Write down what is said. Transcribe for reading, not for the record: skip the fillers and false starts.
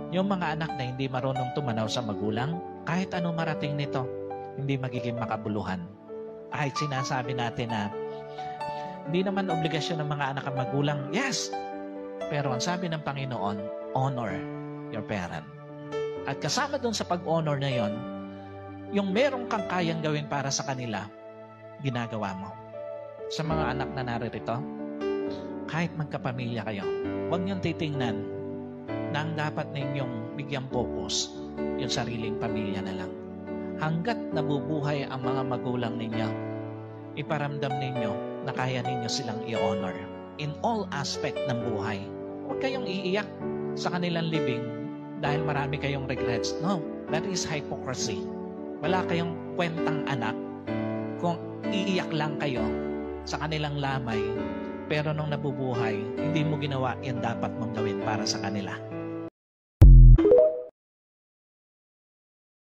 Yung mga anak na hindi marunong tumanaw sa magulang, kahit ano marating nito, hindi magiging makabuluhan. Kahit sinasabi natin na hindi naman obligasyon ng mga anak ang magulang, yes! Pero ang sabi ng Panginoon, honor your parent. At kasama dun sa pag-honor na yon, yung merong kang kayang gawin para sa kanila, ginagawa mo. Sa mga anak na naririto, kahit magkapamilya kayo, huwag niyong titingnan na ang dapat ninyong bigyang focus yung sariling pamilya na lang. Hanggat nabubuhay ang mga magulang ninyo, iparamdam ninyo na kaya ninyo silang i-honor in all aspect ng buhay. Huwag kayong iiyak sa kanilang libing dahil marami kayong regrets. No, that is hypocrisy. Wala kayong kwentang anak kung iiyak lang kayo sa kanilang lamay, pero nung nabubuhay, hindi mo ginawa yan dapat mong gawin para sa kanila.